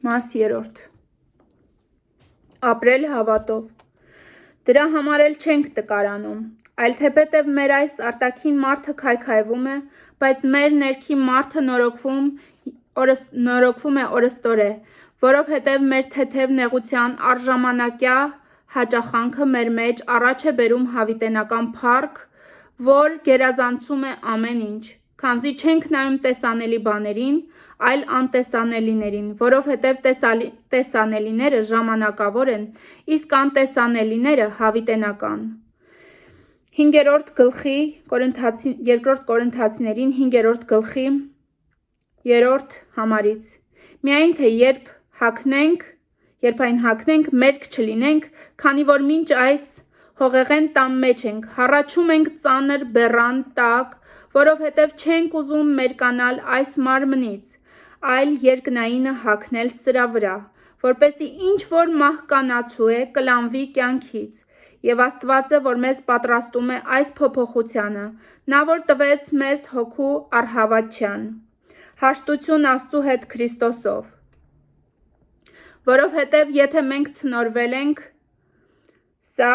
Մաս 3. Ապրել հավատով։ Դրա համար էլ չենք տկարանում, այլ թեպետև մեր այս արտաքին մարդը քայքայվում է, բայց մեր ներքին մարդը նորոգվում է օրըստօրե, որովհետև մեր թեթև նեղության առժամանակյա հաճախանքը մեր մեջ առաջ է բերում հավիտենական փառք, որ գերազանցում է ամեն ինչ, քանզի չենք նայում տեսանելի բաներին, այլ անտեսանելիներին, որովհետև տեսանելիները ժամանակավոր են, իսկ անտեսանելիները հավիտենական։ 5-րդ գլխի 2 Կորինթացիներին 5-րդ գլխի 3-րդ համարից։ Միայն թե երբ այն հագնենք, մերկ չլինենք, քանի որ մինչ այս հողեղեն տան մեջ ենք, հառաչում ենք ծանր բեռան տակ, որովհետև չենք ուզում մերկանալ այս մարմնից, այլ երկնայինը հագնել սրա վրա, որպեսզի ինչ որ մահկանացու է, կլանվի կյանքից, և Աստված է, որ մեզ պատրաստում է այս փոփոխությանը, նա որ տվեց մեզ հոգու առհավատչյան, հաշտություն Աստծու հետ Քրիստոսով, որովհետև եթե մենք ցնորվել ենք, սա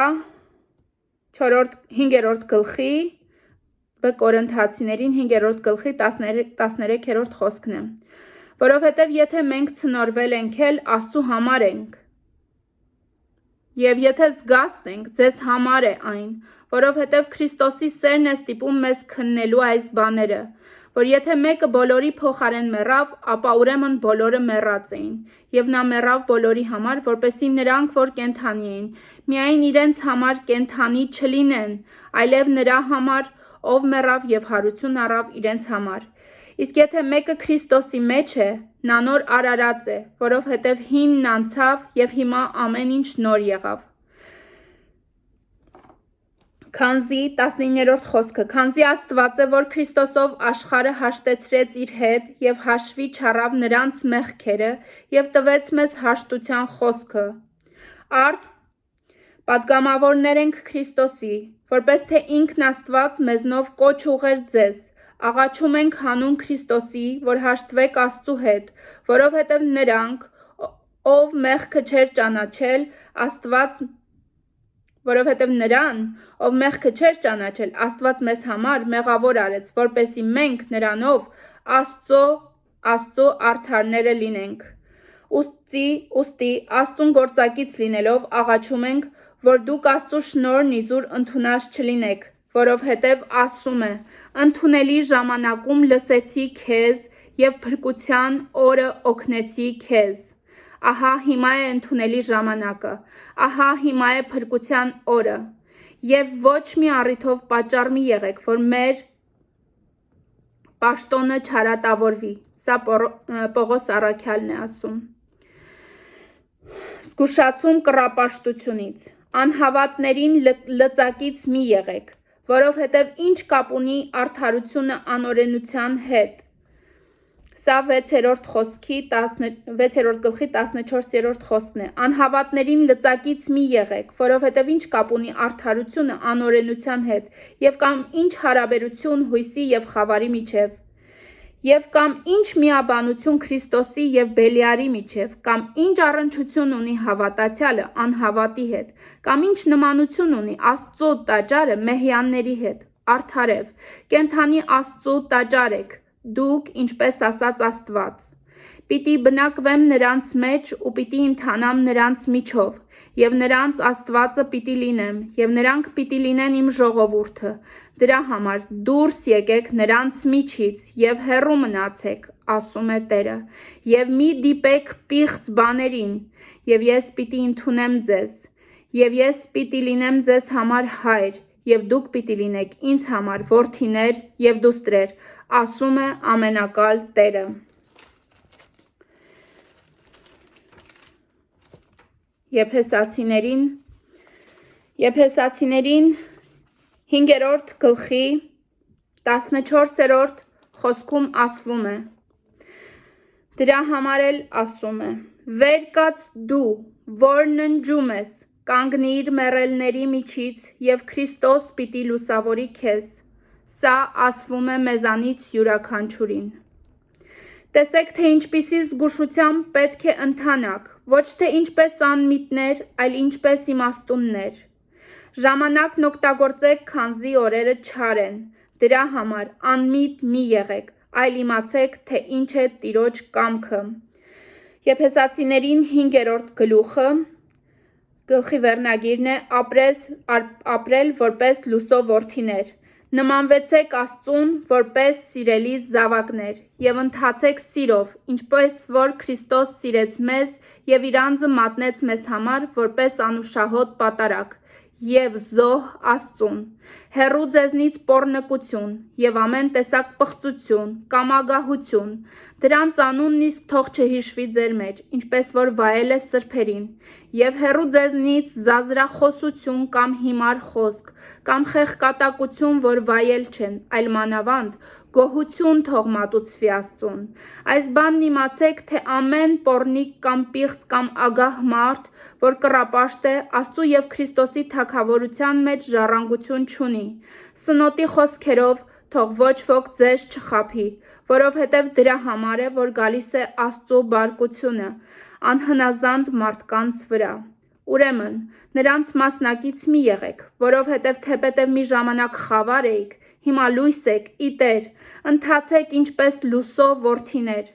5-րդ գլխի Կորինթացիներին 5-րդ գլխի 13-րդ խոսքն է, որովհետև եթե մենք ցնորվել ենք էլ, Աստծու համար ենք, և եթե զգաստ ենք, ձեզ համար է այն, որովհետև Քրիստոսի սերն է ստիպում մեզ քննելու այս բաները, որ եթե մեկը բոլորի փոխարեն մեռավ, ապա ուրեմն բոլորը մեռած էին, և նա մեռավ բոլորի համար, որպեսզի նրանք, որ կենդանի էին, միայն իրենց համար կենդանի չլինեն, այլև նրա համար, ով մեռավ և հարություն առավ իրենց համար։ Իսկ եթե մեկը Քրիստոսի մեջ է, նա նոր արարած է, որովհետև հինն անցավ և հիմա ամեն ինչ նոր եղավ։ Քանզի 19-րդ խոսքը, քանզի Աստված է, որ Քրիստոսով աշխարհը հաշտեցրեց իր հետ և հաշվի չառավ նրանց մեղքերը և տվեց մեզ հաշտության խոսքը։ Արդ պատգամավորներ ենք Քրիստոսի, որպես թե ինքն Աստված մեզնով կոչ ուղղեր ձեզ, աղաչում ենք հանուն Քրիստոսի, որ հաշտվեք Աստծու հետ, որովհետև նրանք, ով մեղքը չէր ճանաչել, Աստված մեզ համար մեղավոր արեց, որպեսզի մենք նրանով Աստծո արդարները լինենք։ Ուստի Աստծուն գործակից լինելով աղաչում ենք, որ դուք Աստծու շնորհն իզուր ընդունած չլինեք, որովհետև ասում է. «Ընդունելի ժամանակում լսեցի քեզ և փրկության օրը օգնեցի քեզ»։ Ահա հիմա է ընդունելի ժամանակը, ահա հիմա է փրկության օրը, և ոչ մի առիթով պատճառ մի եղեք, որ մեր պաշտոնը չարատավորվի։ Սա Պողոս առաքյալն է ասում։ Զգուշացում կռապաշտությունից։ Անհավատներին լծակից մի եղեք, որովհետև ինչ կապ ունի արդարությունը անօրենության հետ։ Սա 6-րդ գլխի 14-րդ խոսքն է։ Անհավատներին լծակից մի եղեք, որովհետև ինչ կապ ունի արդարությունը անօրենության հետ, և կամ ինչ հարաբերություն հույսի և խավարի միջև, և կամ ինչ միաբանություն Քրիստոսի և Բելիարի միջև, կամ ինչ առնչություն ունի հավատացյալը անհավատի հետ, կամ ինչ նմանություն ունի Աստծո տաճարը մեհյանների հետ, արդարև, կենդանի Աստծու տաճար եք, դուք, ինչպես ասաց Աստված. «Պիտի բնակվեմ նրանց մեջ ու պիտի ընթանամ նրանց միջով, և նրանց Աստվածը պիտի լինեմ, և նրանք պիտի լինեն իմ ժողովուրդը, դրա համար դուրս եկեք նրանց միջից և հեռու մնացեք, ասում է Տերը, և մի դիպեք պիղծ բաներին, և ես պիտի ընդունեմ ձեզ, և ես պիտի լինեմ ձեզ համար հայր, և դուք պիտի լինեք ինձ համար որդիներ և դուստրեր, ասում է ամենակալ Տերը»։ Եփեսացիներին 5-րդ գլխի 14-րդ խոսքում ասվում է. Դրա համար էլ ասում է. «Վեր կաց դու, որ ննջում ես, կանգնիր մեռելների միջից և Քրիստոս պիտի լուսավորի քեզ»։ Սա ասվում է մեզանից յուրաքանչյուրին։ Տեսեք, թե ինչպիսի զգուշությամբ պետք է ընթանաք, ոչ թե ինչպես անմիտներ, այլ ինչպես իմաստուններ։ Ժամանակն օգտագործեք, քանզի օրերը չար են։ Դրա համար անմիտ մի եղեք, այլ իմացեք, թե ինչ է Տիրոջ կամքը։ Եփեսացիներին 5-րդ գլխի վերնագիրն է ապրել որպես լուսո որդիներ։ Նմանվեցեք Աստծուն որպես սիրելի զավակներ եւ ընթացեք սիրով, ինչպես որ Քրիստոս սիրեց մեզ եւ իր անձը մատնեց մեզ համար որպես անուշահոտ պատարագ եւ զոհ Աստծուն։ Հեռու ձեզնից պոռնկություն եւ ամեն տեսակ պղծություն կամ ագահություն, դրանց անունն իսկ թող չհիշվի ձեր մեջ, ինչպես որ վայել է սրբերին, եւ հեռու ձեզնից զազրախոսություն կամ հիմար խոսք, կամ խեղկատակություն, որ վայել չեն, այլ մանավանդ գոհություն թող մատուցվի Աստծուն։ Այս բանն իմացեք, թե ամեն պոռնիկ կամ պիղծ կամ ագահ մարդ, որ կռապաշտ է, Աստծու եւ Քրիստոսի թագավորության մեջ ժառանգություն չունի։ Սնոտի խոսքերով թող ոչ ոք ձեզ չխաբի, որովհետև դրա համար է, որ գալիս է Աստծու բարկությունը անհնազանդ մարդկանց վրա։ Ուրեմն, նրանց մասնակից մի եղեք, որովհետև թեպետև մի ժամանակ խավար էիք, հիմա լույս եք, իտեր, ընթացեք ինչպես լուսո որդիներ,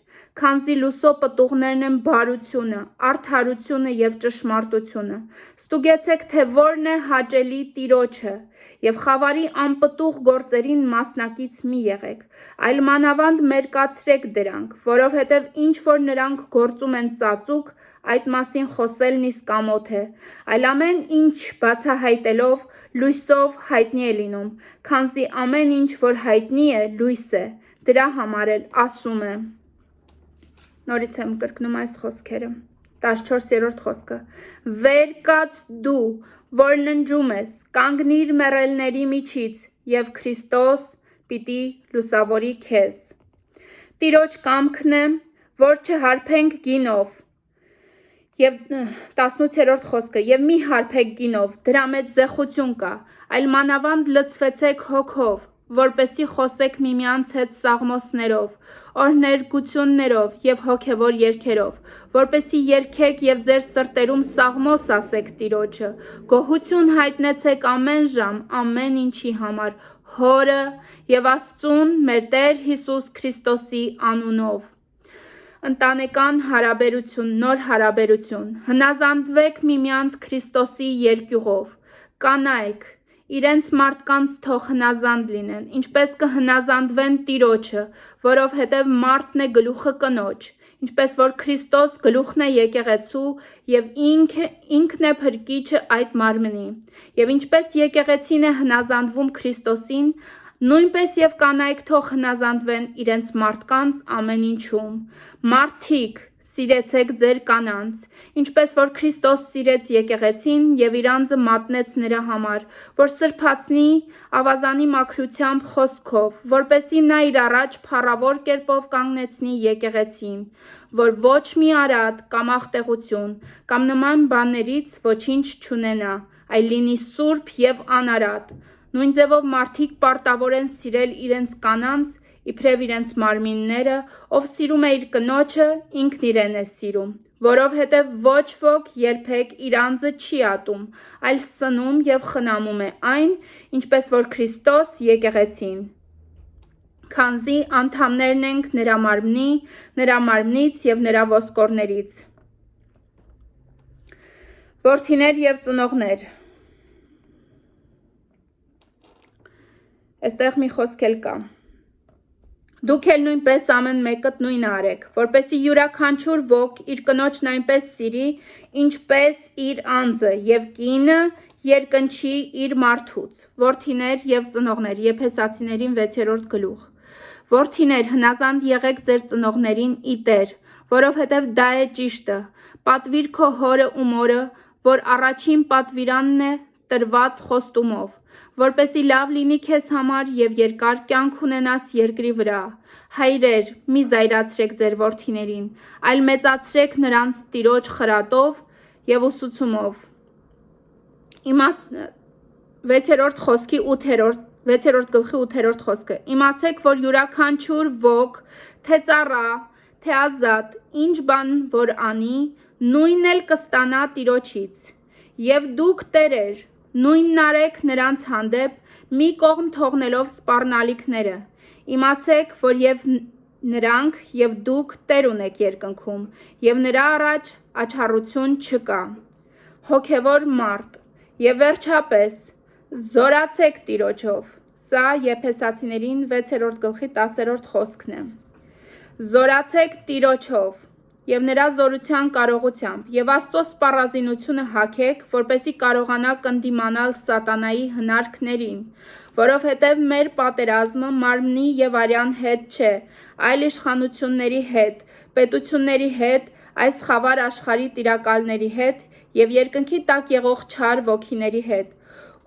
քանզի լուսո պտուղներն են բարությունը, արդարությունը եւ ճշմարտությունը։ Ստուգեցեք, թե որն է հաճելի Տիրոջը, եւ խավարի անպտուղ գործերին մասնակից մի եղեք, այլ մանավանդ մերկացրեք դրանք, որովհետև ինչ որ նրանք գործում են ծածուկ, այդ մասին խոսելն իսկ ամոթ է, այլ ամեն ինչ բացահայտելով լույսով հայտնի է լինում, քանզի ամեն ինչ որ հայտնի է լույս է, դրա համար էլ ասում է։ Նորից եմ կրկնում այս խոսքերը։ 14-րդ խոսքը։ Վեր կաց դու, որ ննջում ես, կանգնիր մեռելների միջից, եւ Քրիստոս պիտի լուսավորի քեզ։ Տիրոջ կամքն է, որ չհարբենք գինով։ Եվ 18-րդ խոսքը, եւ մի հարբեք գինով, դրա մեջ զեխություն կա, այլ մանավանդ լցվեցեք հոգով, որպեսի խոսեք միմյանց հետ սաղմոսներով, օրհներգություններով եւ հոգեվոր երգերով, որպեսի երգեք եւ ձեր սրտերում սաղմոս ասեք Տիրոջը, գոհություն հայտնեցեք ամեն ժամ, ամեն ինչի համար, Հորը եւ Աստծուն մեր Տեր Հիսուս Քրիստոսի անունով։ Ընտանեկան հարաբերություն, նոր հարաբերություն, հնազանդվեք միմյանց Քրիստոսի երկյուղով, կանայք, իրենց մարդկանց թող հնազանդ լինեն, ինչպես կհնազանդվեն Տիրոջը, որովհետև մարդն է գլուխը կնոջ, ինչպես որ Քրիստոս գլուխն է եկեղեցու եւ ինքն է փրկիչը այդ մարմնի, եւ ինչպես եկեղեցին է հնազանդվում Քրիստոսին, նույնպես եւ կանայք թող հնազանդվեն իրենց մարդկանց ամեն ինչում։ Մարդիկ, սիրեցեք ձեր կանանց, ինչպես որ Քրիստոս սիրեց եկեղեցին եւ իր անձը մատնեց նրա համար, որ սրբացնի ավազանի մաքրությամբ խոսքով, որպեսզի նա իր առաջ փառավոր կերպով կանգնեցնի եկեղեցին, որ ոչ մի արատ կամ աղտեղություն կամ նման բաներից ոչինչ չունենա, այլ լինի սուրբ եւ անարատ։ Նույն ձևով մարդիկ պարտավոր են սիրել իրենց կանանց, իբրև իրենց մարմինները, ով սիրում է իր կնոջը, ինքն իրեն է սիրում, որովհետև ոչ ոք երբեք իր անձը չի ատում, այլ սնում եւ խնամում է այն, ինչպես որ Քրիստոս եկեղեցին։ Քանզի անդամներն ենք նրա մարմնի, նրա մարմնից եւ նրա ոսկորներից։ Որդիներ եւ ծնողներ։ Այստեղ մի խոսք էլ կա։ Դուք էլ նույնպես ամեն մեկդ նույնը արեք, որպեսզի յուրաքանչյուր ոք իր կնոջն այնպես սիրի, ինչպես իր անձը, եւ կինը երկնչի իր մարդուց։ Որդիներ եւ ծնողներ, Եփեսացիներին 6-րդ գլուխ։ Որդիներ, հնազանդ եղեք ձեր ծնողներին ի Տեր, որովհետև դա է ճիշտը։ Պատվիր քո հորը ու մորը, որ առաջին պատվիրանն է տրված խոստումով, որպեսզի լավ լինի քեզ համար եւ երկար կյանք ունենաս երկրի վրա։ Հայրեր, մի զայրացրեք ձեր որդիներին, այլ մեծացրեք նրանց Տիրոջ խրատով եւ ուսուցումով։ 6-րդ գլխի 8-րդ խոսքը։ Իմացեք, որ յուրաքանչյուր ոք, թե ծառա, թե ազատ, ինչ բան որ անի, նույնն էլ կստանա Տիրոջից։ Եվ դուք տերեր, նույնն արեք նրանց հանդեպ, մի կողմ թողնելով սպառնալիքները։ Իմացեք, որ եւ նրանք եւ դուք տեր ունեք երկնքում, եւ նրա առաջ աչառություն չկա։ Հոգևոր մարդ։ Եվ վերջապես, զորացեք Տիրոջով։ Սա Եփեսացիներին 6-րդ գլխի 10-րդ խոսքն է։ Զորացեք Տիրոջով եւ նրա զորության կարողությամբ եւ Աստծո սպառազինությունը հագեք, որպեսզի կարողանաք ընդդիմանալ սատանայի հնարքներին, որովհետեւ մեր պատերազմը մարմնի եւ արյան հետ չէ, այլ իշխանությունների հետ, պետությունների հետ, այս խավար աշխարհի տիրակալների հետ եւ երկնքի տակ եղող չար ոգիների հետ։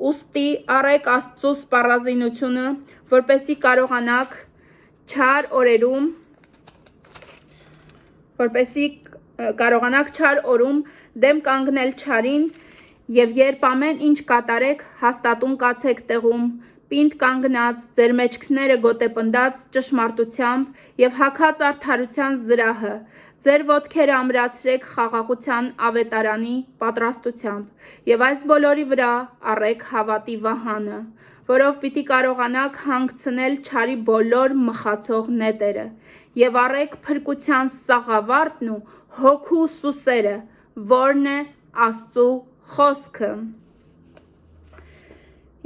Ուստի առեք Աստծո սպառազինությունը, որպեսզի կարողանաք չար օրում դեմ կանգնել չարին եւ երբ ամեն ինչ կատարեք, հաստատուն կացեք տեղում, պինդ կանգնած, ձեր մեջքները գոտեպնդած ճշմարտությամբ եւ հագած արդարության զրահը, ձեր ոտքերը ամրացրեք խաղաղության ավետարանի պատրաստությամբ եւ այս բոլորի վրա առեք հավատի վահանը, որով պիտի կարողանաք հանգցնել չարի բոլոր մխացող նետերը եւ առեք փրկության սաղավարտն ու հոգու սուսերը, որն է Աստծո խոսքը։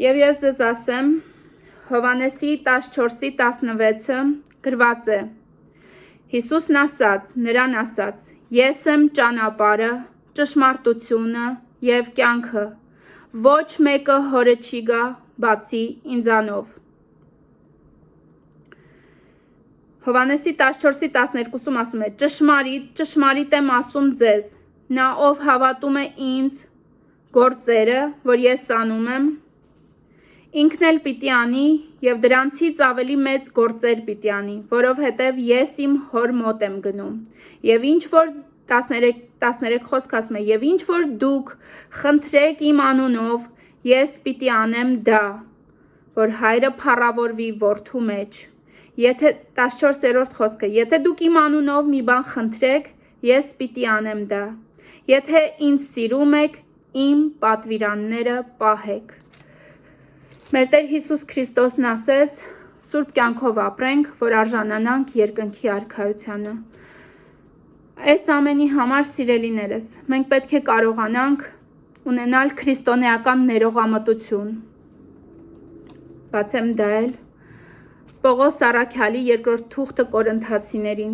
Եվ ես ձեզ ասեմ, Հովհաննեսի 14:16-ը գրված է. Հիսուսն ասաց, նրան ասաց. Ես եմ ճանապարհը, ճշմարտությունը եւ կյանքը, ոչ մեկը հորը չի գա բացի ինձանով։ Հովհաննեսի 14:12-ում ասում է. Ճշմարիտ, ճշմարիտ եմ ասում ձեզ, նա ով հավատում է ինձ գործերը, որ ես անում եմ, ինքն էլ պիտի անի եւ դրանցից ավելի մեծ գործեր պիտի անի, որովհետեւ ես իմ հոր մոտ եմ գնում։ Եվ ինչ որ 13 խոսք ասում է, եւ ինչ որ դուք խնդրեք իմ անունով, ես պիտի անեմ դա, որ հայրը փառավորվի որդու մեջ։ Եթե 14-րդ խոսքը, եթե դուք իմ անունով մի բան խնդրեք, ես պիտի անեմ դա։ Եթե ինձ սիրում եք, իմ պատվիրանները պահեք։ Մեր Տեր Հիսուս Քրիստոսն ասեց, սուրբ կյանքով ապրենք, որ արժանանանք երկնքի արքայությանը։ Այս ամենի համար, սիրելիներս, մենք պետք է կարողանանք ունենալ քրիստոնեական ներողամտություն։ Բացեմ դա էլ Պողոս առաքյալի 2-րդ թուղթը Կորինթացիներին։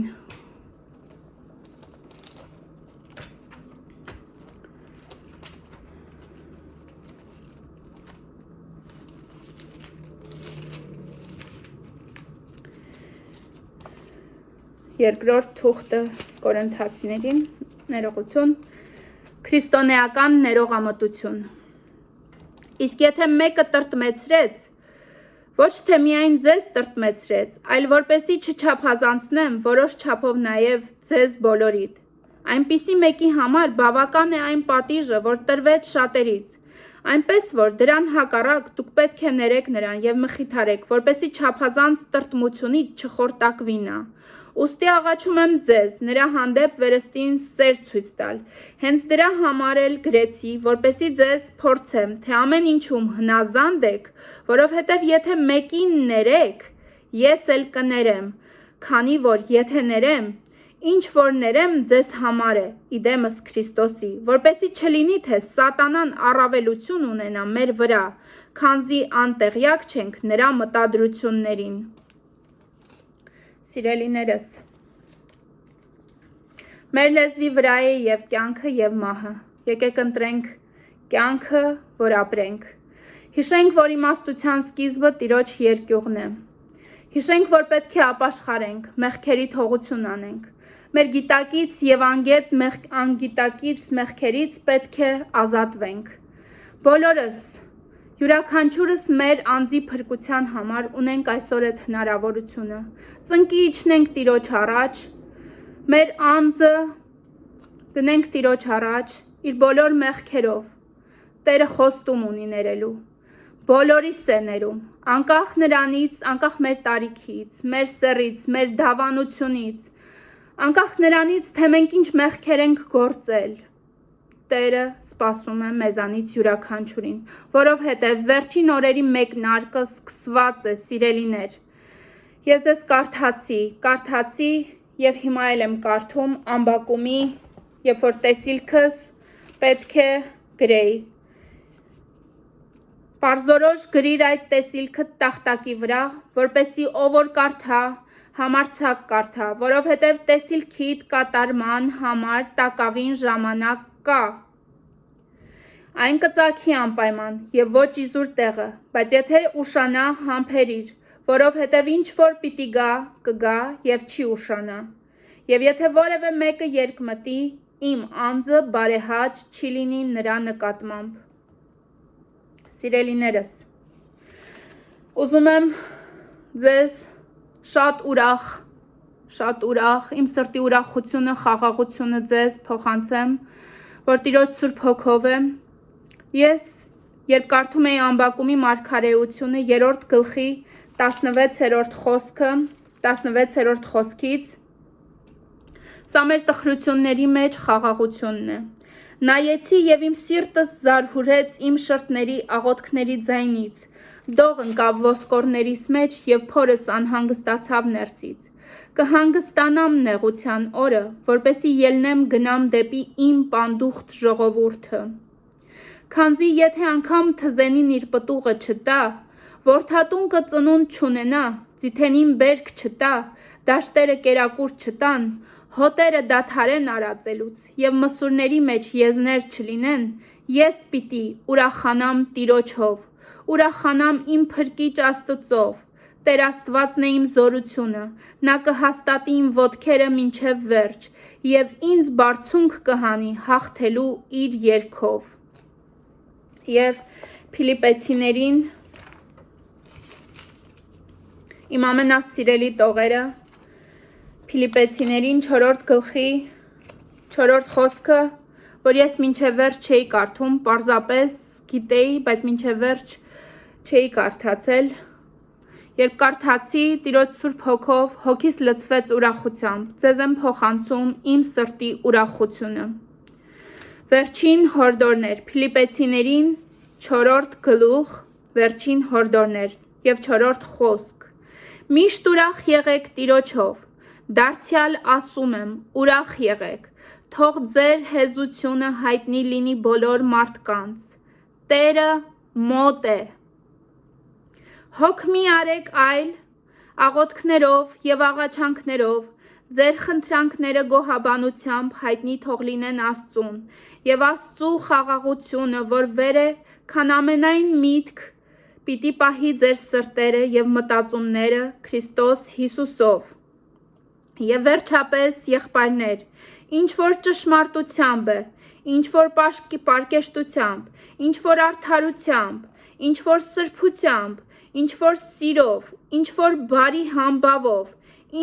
Երկրորդ թուղթը Կորինթացիներին, ներողություն, քրիստոնեական ներողամտություն։ Իսկ եթե մեկը տրտմեցրեց, ոչ թե միայն ձեզ տրտմեցրեց, այլ որպեսի չչափազանցնեմ, որոշ չափով նաև ձեզ բոլորիդ։ Այնպիսի մեկի համար բավական է այն պատիժը, որ տրվեց շատերից, այնպես որ դրան հակառակ դուք պետք է ներեք նրան եւ մխիթարեք, որպեսի չափազանց տրտմությունից չխորտակվի նա։ Ուստի աղաչում եմ ձեզ, նրա հանդեպ վերստին սեր ցույց տալ։ Հենց դրա համար էլ գրեցի, որպեսի ձեզ փորձեմ, թե ամեն ինչում հնազանդ եք, որովհետև եթե մեկին ներեք, ես էլ կներեմ, քանի որ եթե ներեմ, ինչ որ ներեմ ձեզ համար է, իդեմս Քրիստոսի, որպեսի չլինի, թե սատանան առավելություն ունենա մեր վրա, քանզի անտեղյակ չենք նրա մտադրություններին։ Սիրելիներս, մեր լեզվի վրա է եւ կյանքը եւ մահը, եկեք ընտրենք կյանքը, որ ապրենք, հիշենք, որ իմաստության սկիզբը Տիրոջ երկյուղն է, հիշենք, որ պետք է ապաշխարենք, մեղքերի թողություն անենք, մեր գիտակից եւ անգիտակից մեղքերից պետք է ազատվենք, բոլորս յուրաքանչյուրս մեր անձի փրկության համար ունենք այսօր այդ հնարավորությունը, ծնկի իջնենք Տիրոջ առաջ, մեր անձը դնենք Տիրոջ առաջ, իր բոլոր մեղքերով, Տերը խոստում ունի ներելու, բոլորիս է ներում, անկախ նրանից, անկախ մեր տարիքից, մեր սեռից, մեր դավանությունից, Անկախ նրանից, թե մենք ինչ մեղքեր ենք գործել, Տերը սպասում է մեզանից յուրաքանչյուրին, որովհետև վերջին օրերի մեկնարկը սկսված է, սիրելիներ։ Ես ձեզ կարդացի եւ հիմա էլ եմ կարդում Ամբակումի, երբ որ տեսիլքս պետք է գրեի։ Պարզորոշ գրիր այդ տեսիլքը տախտակի վրա, որպեսզի ով որ կարդա, համարձակ կարդա, որովհետև տեսիլքիդ կատարման համար տակավին ժամանակ կա։ Այն կծագի անպայման եւ ոչ իզուր տեղը, բայց եթե ուշանա, համբերիր, որովհետև ինչ որ պիտի գա, կգա եւ չի ուշանա։ Եվ եթե որևէ մեկը երկմտի, իմ անձը բարեհաճ չի լինի նրա նկատմամբ։ Սիրելիներս, ուզում եմ ձեզ շատ ուրախ, իմ սրտի ուրախությունը, խաղաղությունը ձեզ փոխանցեմ, որ Տիրոջ Սուրբ Հոգով եմ։ Ես, երբ կարդում էի Ամբակումի մարգարեությունը 3-րդ գլխի 16-րդ խոսքից, սա մեր տխրությունների մեջ խաղաղությունն է։ Նայեցի եւ իմ սիրտս զարհուրեց իմ շրթների աղոթքների ձայնից, դող ընկավ ոսկորներիս մեջ եւ փորս անհանգստացավ ներսից։ Կհանգստանամ նեղության օրը, որպեսի ելնեմ գնամ դեպի իմ պանդուխտ ժողովուրդը։ Քանզի եթե անգամ թզենին իր պտուղը չտա, որդատուն կծնունդ չունենա, ձիթենին բերք չտա, դաշտերը կերակուր չտան, հոտերը դադարեն արածելուց եւ մսուրների մեջ եզներ չլինեն, ես պիտի ուրախանամ Տիրոջով, ուրախանամ իմ փրկիչ Աստծով, Տեր Աստվածն է իմ զորությունը, նա կհաստատի իմ ոտքերը մինչև վերջ եւ ինձ բարձունք կհանի հաղթելու իր երգով։ Եվ Փիլիպեցիներին իմ ամենասիրելի տողերը Փիլիպեցիներին 4-րդ գլխի 4-րդ խոսքը, որ ես մինչև վերջ չէի կարդում, պարզապես գիտեի, բայց մինչև վերջ չէի կարդացել։ Երբ կարդացի, Տիրոջ Սուրբ Հոգով հոգիս լցվեց ուրախությամբ, ձեզ եմ փոխանցում իմ սրտի ուրախությունը։ Վերջին հորդորներ, Փիլիպեցիներին 4-րդ գլուխ, վերջին հորդորներ եւ 4-րդ խոսք։ Միշտ ուրախ եղեք Տիրոջով, դարձյալ ասում եմ, ուրախ եղեք, թող ձեր հեզությունը հայտնի լինի բոլոր մարդկանց, Տերը մոտ է։ Հոգ մի արեք այլ, աղոթքներով եւ աղաչանքներով, ձեր խնդրանքները գոհաբանությամբ հայտնի թող լինեն Աստծուն, եւ Աստծու խաղաղությունը, որ վեր է, քան ամենայն միտք, պիտի պահի ձեր սրտերը եւ մտածումները Քրիստոս Հիսուսով։ Եվ վերջապես, եղբայրներ, ինչ որ ճշմարտությամբ է, ինչ որ պարկեշտությամբ, ինչ որ արդարությամբ, ինչ որ սրբությամբ, ինչ որ սիրով, ինչ որ բարի համբավով,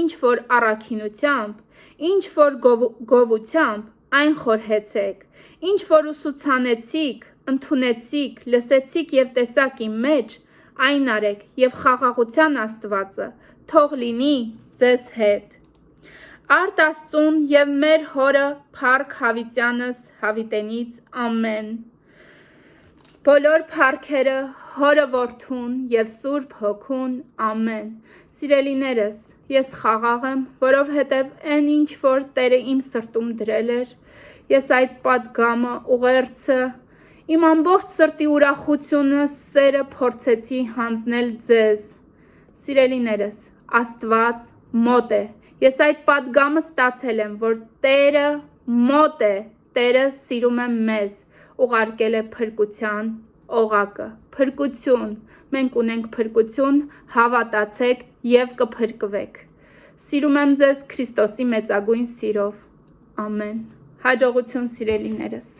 ինչ որ առաքինությամբ, ինչ որ գովությամբ, այն խորհեցեք, ինչ որ ուսուցանեցիք, ընդունեցիք, լսեցիք եւ տեսաք իմ մեջ, այն արեք եւ խաղաղության Աստվածը թող լինի ձեզ հետ։ Արդ Աստծուն եւ մեր հորը Փառք Հավիտյանս հավիտենից ամեն։ Բոլոր փառքերը Հորը Որդուն եւ Սուրբ Հոգուն ամեն։ Սիրելիներս, ես խաղաղ եմ, որովհետեւ այն ինչ որ Տերը իմ սրտում դրել էր, ես այդ պատգամը, ուղերձը, իմ ամբողջ սրտի ուրախությունը, սերը փորձեցի հանձնել ձեզ։ Սիրելիներս, Աստված մոտ է։ Ես այդ պատգամը ստացել եմ, որ Տերը մոտ է, Տերը սիրում է մեզ, ուղարկել է փրկության օղակը, փրկություն, մենք ունենք փրկություն, հավատացեք եւ կփրկվեք։ Սիրում եմ ձեզ Քրիստոսի մեծագույն սիրով, ամեն։ Հաջողություն սիրելիներս։